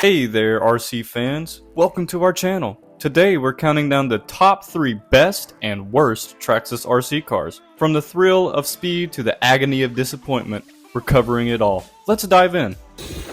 Hey there RC fans, welcome to our channel. Today we're counting down the top 3 best and worst Traxxas RC cars. From the thrill of speed to the agony of disappointment, we're covering it all. Let's dive in.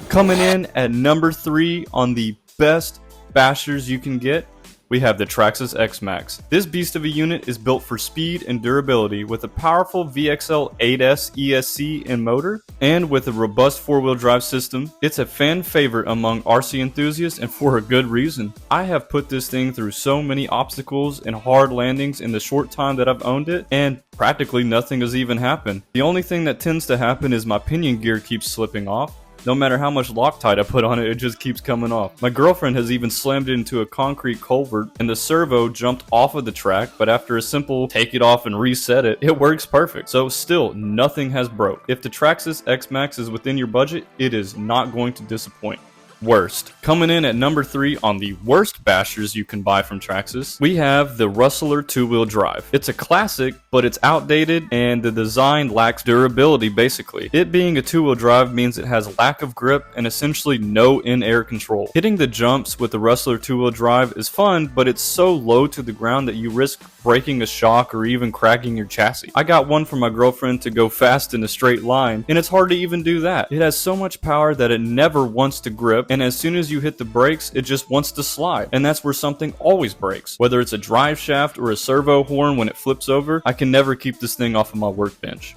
Coming in at number 3 on the best bashers you can get, we have the Traxxas X-Max. This beast of a unit is built for speed and durability with a powerful VXL 8S ESC and motor, and with a robust 4-wheel drive system. It's a fan favorite among RC enthusiasts, and for a good reason. I have put this thing through so many obstacles and hard landings in the short time that I've owned it, and practically nothing has even happened. The only thing that tends to happen is my pinion gear keeps slipping off. No matter how much Loctite I put on it, it just keeps coming off. My girlfriend has even slammed it into a concrete culvert and the servo jumped off of the track, but after a simple take it off and reset it, it works perfect. So still, nothing has broke. If the Traxxas X-Max is within your budget, it is not going to disappoint. Worst. Coming in at number 3 on the worst bashers you can buy from Traxxas, we have the Rustler 2-wheel drive. It's a classic, but it's outdated and the design lacks durability basically. It being a 2-wheel drive means it has lack of grip and essentially no in-air control. Hitting the jumps with the Rustler 2-wheel drive is fun, but it's so low to the ground that you risk breaking a shock or even cracking your chassis. I got one for my girlfriend to go fast in a straight line, and it's hard to even do that. It has so much power that it never wants to grip, and as soon as you hit the brakes, it just wants to slide, and that's where something always breaks. Whether it's a drive shaft or a servo horn when it flips over, I can never keep this thing off of my workbench.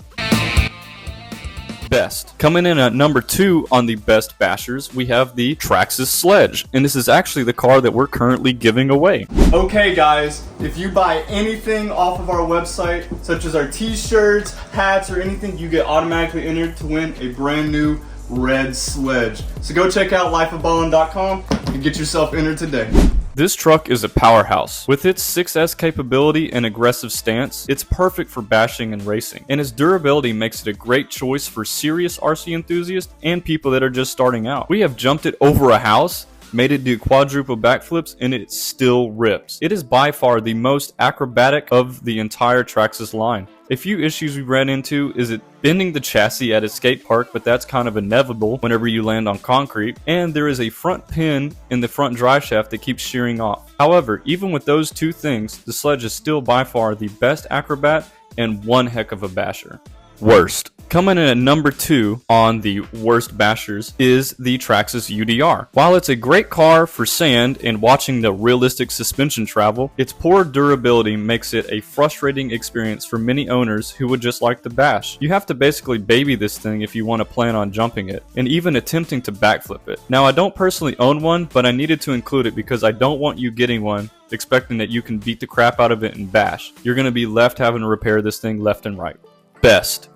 Best. Coming in at number 2 on the best bashers, we have the Traxxas Sledge, and this is actually the car that we're currently giving away. Okay guys, if you buy anything off of our website, such as our t-shirts, hats, or anything, you get automatically entered to win a brand new red sledge. So go check out lifeofballin.com and get yourself entered today. This truck is a powerhouse. With its 6S capability and aggressive stance, it's perfect for bashing and racing, and its durability makes it a great choice for serious RC enthusiasts and people that are just starting out. We have jumped it over a house, made it do quadruple backflips, and it still rips. It is by far the most acrobatic of the entire Traxxas line. A few issues we ran into is it bending the chassis at a skate park, but that's kind of inevitable whenever you land on concrete, and there is a front pin in the front drive shaft that keeps shearing off. However, even with those two things, the sledge is still by far the best acrobat and one heck of a basher. Worst. Coming in at number 2 on the worst bashers is the Traxxas UDR. While it's a great car for sand and watching the realistic suspension travel, its poor durability makes it a frustrating experience for many owners who would just like to bash. You have to basically baby this thing if you want to plan on jumping it, and even attempting to backflip it. Now, I don't personally own one, but I needed to include it because I don't want you getting one expecting that you can beat the crap out of it and bash. You're going to be left having to repair this thing left and right. Best.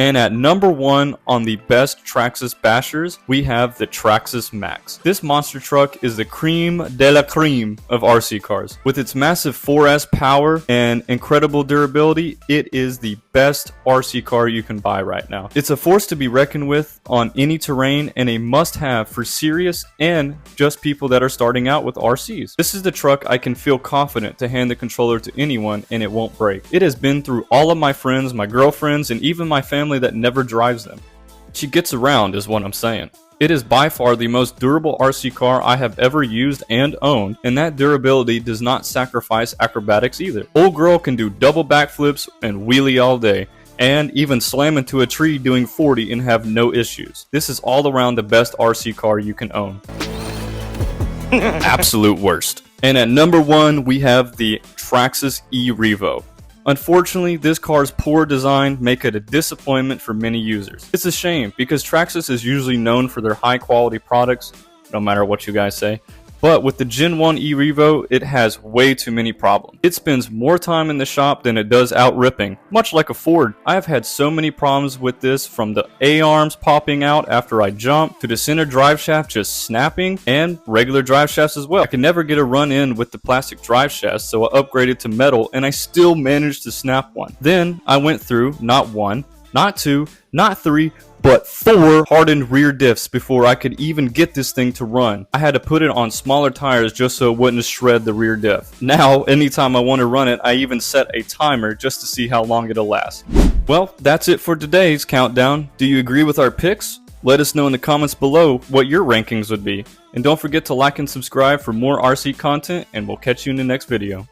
And at number 1 on the best Traxxas bashers, we have the Traxxas Max. This monster truck is the creme de la creme of RC cars. With its massive 4S power and incredible durability, it is the best RC car you can buy right now. It's a force to be reckoned with on any terrain and a must-have for serious and just people that are starting out with RCs. This is the truck I can feel confident to hand the controller to anyone and it won't break. It has been through all of my friends, my girlfriends, and even my family that never drives them. She gets around is what I'm saying. It is by far the most durable RC car I have ever used and owned, and that durability does not sacrifice acrobatics either. Old girl can do double backflips and wheelie all day, and even slam into a tree doing 40 and have no issues. This is all around the best RC car you can own. Absolute worst. And at number 1, we have the Traxxas E-Revo. Unfortunately, this car's poor design make it a disappointment for many users. It's a shame because Traxxas is usually known for their high quality products, no matter what you guys say. But with the Gen 1 E-Revo, it has way too many problems. It spends more time in the shop than it does out ripping, much like a Ford. I have had so many problems with this, from the A-arms popping out after I jump, to the center drive shaft just snapping, and regular drive shafts as well. I could never get a run in with the plastic drive shafts, so I upgraded to metal, and I still managed to snap one. Then I went through not 1, not 2, not 3, but 4 hardened rear diffs before I could even get this thing to run. I had to put it on smaller tires just so it wouldn't shred the rear diff. Now, anytime I want to run it, I even set a timer just to see how long it'll last. Well, that's it for today's countdown. Do you agree with our picks? Let us know in the comments below what your rankings would be. And don't forget to like and subscribe for more RC content, and we'll catch you in the next video.